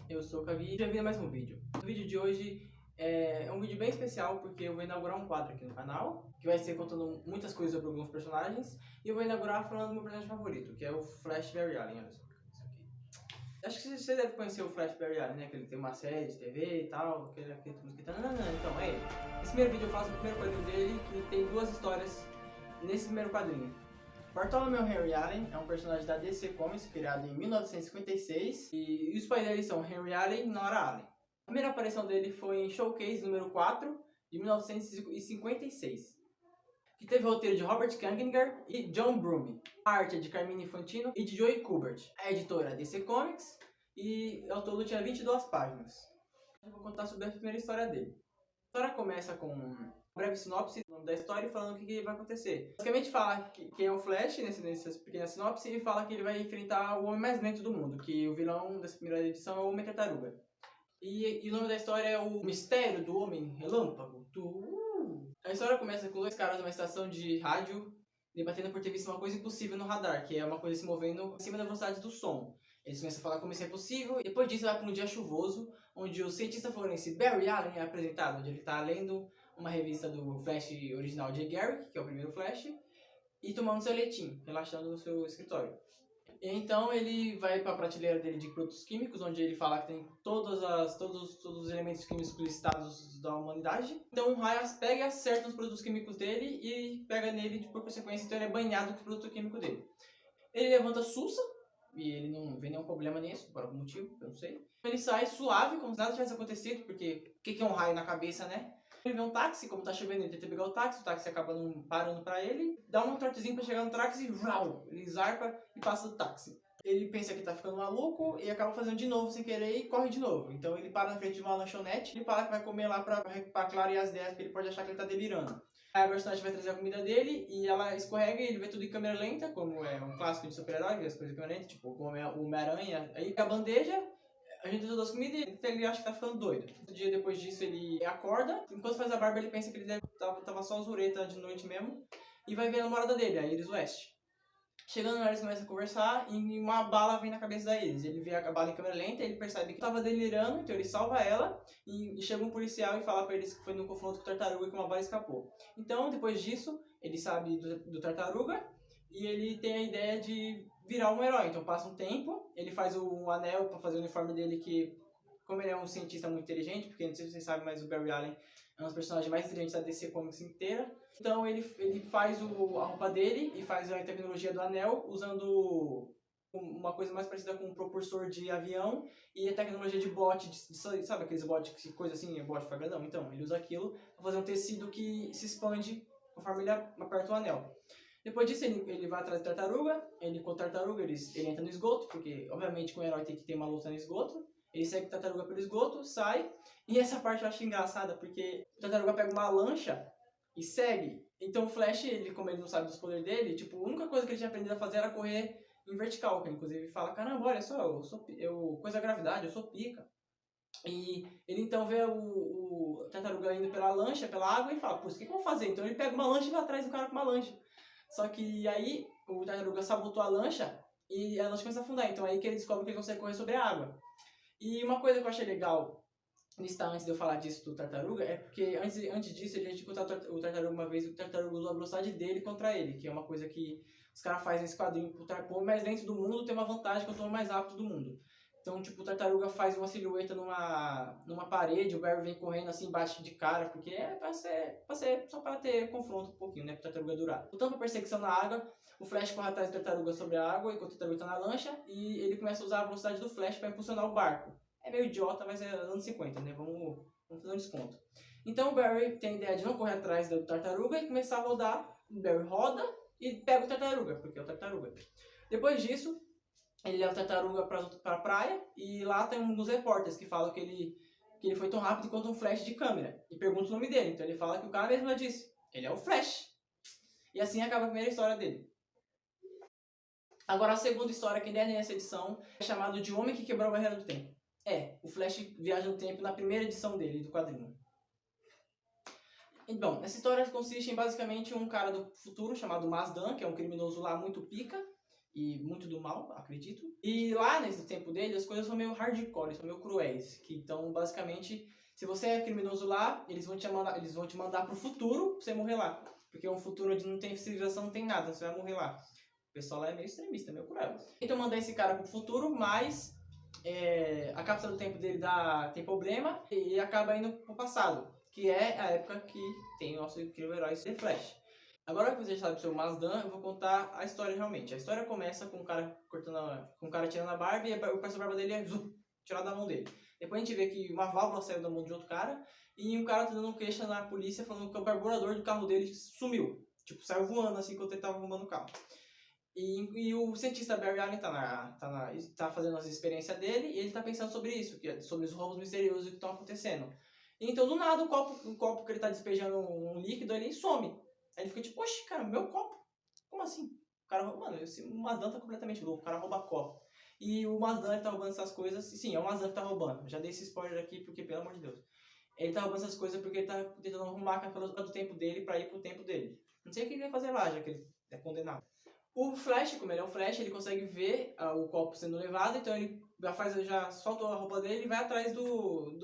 Eu sou o Cavi e bem-vindo a mais um vídeo. O vídeo de hoje é um vídeo bem especial porque eu vou inaugurar um quadro aqui no canal que vai ser contando muitas coisas sobre alguns personagens e eu vou inaugurar falando do meu personagem favorito, que é o Flash Barry Allen. Olha só isso aqui. Acho que você deve conhecer o Flash Barry Allen, né? Que ele tem uma série de TV e tal, aquele mosquitão. Então, é ele. Nesse primeiro vídeo eu faço o primeiro quadrinho dele, que tem duas histórias nesse primeiro quadrinho. Bartholomew Henry Allen é um personagem da DC Comics criado em 1956 e os pais dele são Henry Allen e Nora Allen. A primeira aparição dele foi em Showcase número 4 de 1956, que teve o roteiro de Robert Kanigher e John Broome. A arte é de Carmine Infantino e de Joey Kubert. A editora é DC Comics e ao todo tinha 22 páginas. Eu vou contar sobre a primeira história dele. A história começa com uma breve sinopse da história falando o que vai acontecer. Basicamente fala que é o Flash nessa pequena sinopse e fala que ele vai enfrentar o homem mais lento do mundo, que o vilão dessa primeira edição é o Homem-Tartaruga. E o nome da história é O Mistério do Homem Relâmpago. A história começa com dois caras numa estação de rádio debatendo por ter visto uma coisa impossível no radar, que é uma coisa se movendo acima da velocidade do som. Eles começam a falar como isso é possível, e depois disso vai para um dia chuvoso, onde o cientista forense Barry Allen é apresentado, onde ele está lendo uma revista do Flash original de Garrick, que é o primeiro Flash, e tomando seu leitinho, relaxando no seu escritório. E então ele vai para a prateleira dele de produtos químicos, onde ele fala que tem todos os elementos químicos listados da humanidade. Então o raio pega e acerta os produtos químicos dele e pega nele por consequência, então ele é banhado com o produto químico dele. Ele levanta sussa, e ele não vê nenhum problema nisso, por algum motivo, eu não sei. Ele sai suave, como se nada tivesse acontecido, porque o que é um raio na cabeça, né? Ele vê um táxi, como tá chovendo, ele tenta pegar o táxi acaba não parando pra ele, dá um tortezinho pra chegar no táxi e vrau, ele zarpa e passa do táxi. Ele pensa que tá ficando maluco e acaba fazendo de novo sem querer e corre de novo. Então ele para na frente de uma lanchonete e fala que vai comer lá pra clarear as ideias, porque ele pode achar que ele tá delirando. Aí a personagem vai trazer a comida dele e ela escorrega e ele vê tudo em câmera lenta, como é um clássico de super-herói, as coisas em câmera lenta, tipo como é o Homem-Aranha. Aí a bandeja, a gente todas as comidas e ele acha que tá ficando doido. Um dia depois disso ele acorda, enquanto faz a barba ele pensa que ele tava só zureta de noite mesmo, e vai ver a namorada dele, a Iris West. Chegando lá, eles começam a conversar e uma bala vem na cabeça da Iris. Ele vê a bala em câmera lenta, ele percebe que estava delirando, então ele salva ela e chega um policial e fala para eles que foi num confronto com o Tartaruga e que uma bala escapou. Então, depois disso, ele sabe do Tartaruga e ele tem a ideia de virar um herói. Então passa um tempo, ele faz o anel para fazer o uniforme dele, que como ele é um cientista muito inteligente, porque não sei se vocês sabem, mas o Barry Allen é um dos personagens mais inteligentes da DC Comics inteira. Então ele faz a roupa dele e faz a tecnologia do anel usando uma coisa mais parecida com um propulsor de avião e a tecnologia de bote, sabe aqueles botes, coisa assim, bote quadradão? Então, ele usa aquilo para fazer um tecido que se expande conforme ele aperta o anel. Depois disso, ele vai atrás da tartaruga, ele com a tartaruga, ele entra no esgoto, porque obviamente com o herói tem que ter uma luta no esgoto. Ele segue a tartaruga pelo esgoto, sai, e essa parte eu acho engraçada, porque a tartaruga pega uma lancha e segue. Então o Flash, como ele não sabe dos poderes dele, tipo, a única coisa que ele tinha aprendido a fazer era correr em vertical, que ele inclusive fala, caramba, olha só, coisa da gravidade, eu sou pica. E ele então vê o tartaruga indo pela lancha, pela água, e fala, putz, o que eu vou fazer? Então ele pega uma lancha e vai atrás do cara com uma lancha. Só que aí o tartaruga sabotou a lancha e a lancha começa a afundar. Então aí que ele descobre que ele consegue correr sobre a água. E uma coisa que eu achei legal listar antes de eu falar disso do Tartaruga é porque antes disso ele tinha contado o Tartaruga uma vez, o Tartaruga usou a velocidade dele contra ele, que é uma coisa que os caras fazem nesse quadrinho pro homem mais lento do mundo tem uma vantagem contra o homem mais rápido do mundo. Então, tipo, o Tartaruga faz uma silhueta numa parede, o Barry vem correndo assim, bate de cara, porque é pra ser só para ter confronto um pouquinho, né, pro Tartaruga durar. Voltando pra perseguição na água, o Flash corre atrás do Tartaruga sobre a água, enquanto o Tartaruga tá na lancha, e ele começa a usar a velocidade do Flash para impulsionar o barco. É meio idiota, mas é anos 50, né? Vamos fazer um desconto. Então o Barry tem a ideia de não correr atrás do Tartaruga e começar a rodar. O Barry roda e pega o Tartaruga, porque é o Tartaruga. Depois disso, ele leva o Tartaruga para a praia e lá tem alguns repórteres que falam que ele foi tão rápido quanto um flash de câmera. E pergunta o nome dele. Então ele fala que o cara mesmo já disse. Ele é o Flash. E assim acaba a primeira história dele. Agora a segunda história, que ainda é nessa edição, é chamado de O Homem que Quebrou a Barreira do Tempo. O Flash viaja no tempo na primeira edição dele, do quadrinho. Então, essa história consiste em basicamente um cara do futuro chamado Mazdan, que é um criminoso lá muito pica, e muito do mal, acredito. E lá nesse tempo dele, as coisas são meio hardcore, são meio cruéis. Que, então, basicamente, se você é criminoso lá, eles vão te mandar pro futuro pra você morrer lá. Porque é um futuro onde não tem civilização, não tem nada, você vai morrer lá. O pessoal lá é meio extremista, meio cruel. Então mandar esse cara pro futuro, mas a cápsula do tempo dele tem problema e acaba indo pro passado, que é a época que tem o nosso incrível herói The Flash. Agora que você já sabe sobre o Mazdan, eu vou contar a história realmente. A história começa com o cara tirando a barba e o pedaço da barba dele é tirado da mão dele. Depois a gente vê que uma válvula saiu da mão de outro cara e um cara tá dando queixa na polícia falando que o carburador do carro dele sumiu. Tipo, saiu voando assim enquanto ele tava arrumando o carro. E o cientista Barry Allen tá fazendo as experiências dele e ele tá pensando sobre isso, sobre os roubos misteriosos que estão acontecendo. E então, do nada, o copo que ele tá despejando um líquido, ele some. Aí ele fica tipo, oxe, cara, meu copo? Como assim? O cara rouba, mano, o Mazdan tá completamente louco, o cara rouba copo. E o Mazdan, ele tá roubando essas coisas, sim, é o Mazdan que tá roubando. Já dei esse spoiler aqui, porque, pelo amor de Deus. Ele tá roubando essas coisas porque ele tá tentando arrumar a cápsula do tempo dele pra ir pro tempo dele. Não sei o que ele vai fazer lá, já que ele é condenado. O Flash, como ele é um Flash, ele consegue ver o copo sendo levado, então ele já solta a roupa dele e vai atrás do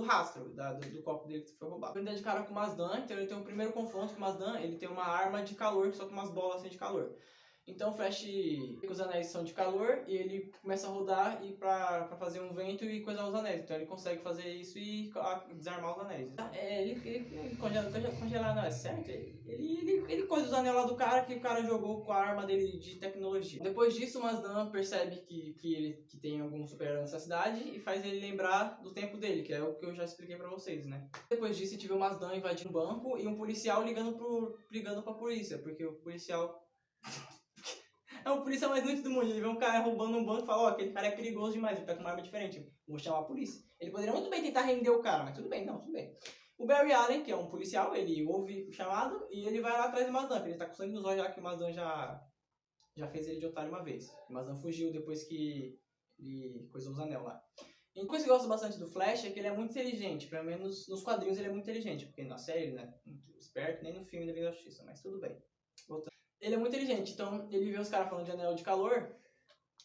rastro do copo dele que foi roubado. Ele dá de cara com o Mazdan, então ele tem um primeiro confronto com o Mazdan, ele tem uma arma de calor, só com umas bolas assim de calor. Então o Flash, os anéis são de calor e ele começa a rodar pra fazer um vento e coisar os anéis. Então ele consegue fazer isso e desarmar os anéis. Ele congelar, não, é certo? Ele coisa os anéis lá do cara que o cara jogou com a arma dele de tecnologia. Depois disso, o Mazdan percebe que tem algum super-herói nessa cidade e faz ele lembrar do tempo dele, que é o que eu já expliquei pra vocês, né? Depois disso, a gente vê o Mazdan invadindo um banco e um policial ligando pra polícia, porque o policial... É o policial mais inútil do mundo. Ele vê um cara roubando um banco e fala, aquele cara é perigoso demais, ele tá com uma arma diferente, vou chamar a polícia. Ele poderia muito bem tentar render o cara, mas tudo bem, tudo bem. O Barry Allen, que é um policial, ele ouve o chamado e ele vai lá atrás do Mazdan, porque ele tá com sangue nos olhos já que o Mazdan já fez ele de otário uma vez. O Mazdan fugiu depois que ele coisou os anel lá. E uma coisa que eu gosto bastante do Flash é que ele é muito inteligente, pelo menos nos quadrinhos ele é muito inteligente, porque na série ele não é muito esperto, nem no filme da Liga da Justiça, mas tudo bem. Ele é muito inteligente, então ele vê os caras falando de anel de calor,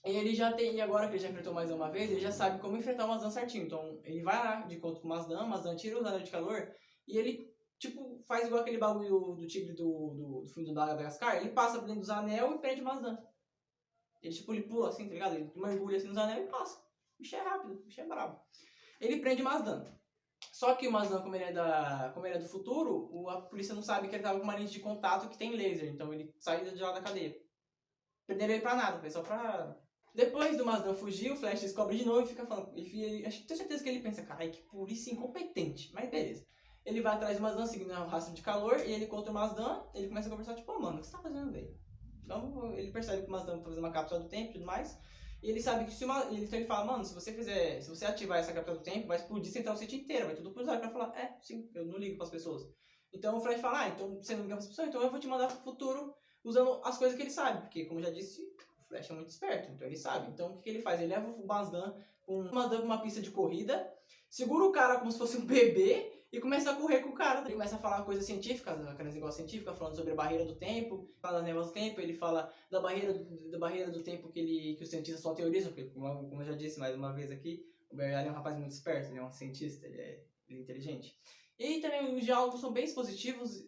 e ele já tem, e agora que ele já enfrentou o Mazdan uma vez, ele já sabe como enfrentar o Mazdan certinho. Então ele vai lá de encontro com o Mazdan tira os anéis de calor, e ele, tipo, faz igual aquele bagulho do tigre do filme do Madagascar, ele passa por dentro dos anel e prende o Mazdan. Ele pula assim, tá ligado? Ele mergulha assim nos anel e passa. O bicho é rápido, o bicho é brabo. Ele prende o Mazdan. Só que o Mazdan, como ele é do futuro, a polícia não sabe que ele tava com uma lente de contato que tem laser, então ele sai de lá da cadeia. Perderam ele pra nada, foi só pra... Depois do Mazdan fugir, o Flash descobre de novo e fica falando... Tenho certeza que ele pensa, caralho, que polícia incompetente, mas beleza. Ele vai atrás do Mazdan, seguindo o rastro de calor, e ele encontra o Mazdan, ele começa a conversar, tipo, mano, o que você tá fazendo, velho? Então ele percebe que o Mazdan tá fazendo uma cápsula do tempo e tudo mais. E ele sabe que então ele fala, mano, se você ativar essa cápsula do tempo, vai explodir Central City inteira, vai tudo cruzar. O cara fala, sim, eu não ligo pras pessoas. Então o Flash fala, então você não liga pras pessoas, então eu vou te mandar pro futuro usando as coisas que ele sabe. Porque, como eu já disse, o Flash é muito esperto, então ele sabe. Então o que ele faz? Ele leva o Mazdan com uma pista de corrida, segura o cara como se fosse um bebê e começa a correr com o cara. Ele começa a falar coisas científicas, aqueles negócios científicos, falando sobre a barreira do tempo, fala das névoas do tempo, ele fala da barreira do tempo que os cientistas só teorizam, porque, como eu já disse mais uma vez aqui, o Barry Allen é um rapaz muito esperto, ele é um cientista, ele é inteligente. E também os diálogos são bem expositivos,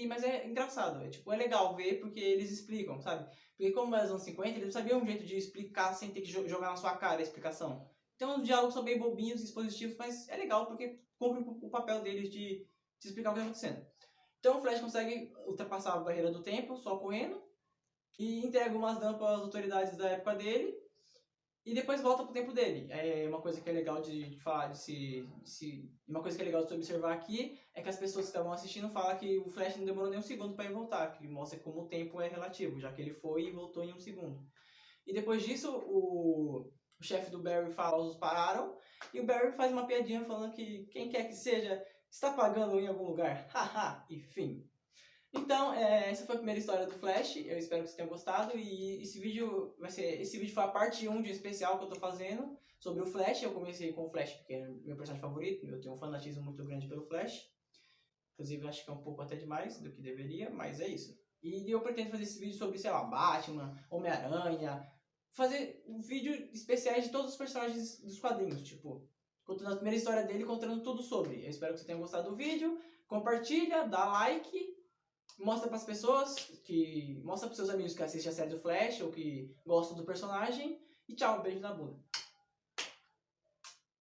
mas é engraçado, é legal ver porque eles explicam, sabe? Porque como é nos anos 50, eles não sabiam um jeito de explicar sem ter que jogar na sua cara a explicação. Então os diálogos são bem bobinhos, expositivos, mas é legal porque cumpre o papel deles de explicar o que está acontecendo. Então o Flash consegue ultrapassar a barreira do tempo só correndo e entrega o Mazdan para as autoridades da época dele e depois volta pro tempo dele. É uma coisa que é legal de falar, uma coisa que é legal de se observar aqui é que as pessoas que estavam assistindo falam que o Flash não demorou nem um segundo para ir voltar, que mostra como o tempo é relativo, já que ele foi e voltou em um segundo. E depois disso, o chefe do Barry fala, os pararam, e o Barry faz uma piadinha falando que quem quer que seja está pagando em algum lugar. Haha, enfim. Então, essa foi a primeira história do Flash, eu espero que vocês tenham gostado, e esse vídeo foi a parte 1 de um especial que eu tô fazendo sobre o Flash. Eu comecei com o Flash porque é meu personagem favorito, eu tenho um fanatismo muito grande pelo Flash, inclusive acho que é um pouco até demais do que deveria, mas é isso. E eu pretendo fazer esse vídeo sobre, sei lá, Batman, Homem-Aranha, fazer um vídeo especiais de todos os personagens dos quadrinhos, tipo, contando a primeira história dele, contando tudo sobre. Eu espero que você tenha gostado do vídeo. Compartilha, dá like, mostra pras pessoas, mostra pros seus amigos que assistem a série do Flash ou que gostam do personagem. E tchau, beijo na bunda.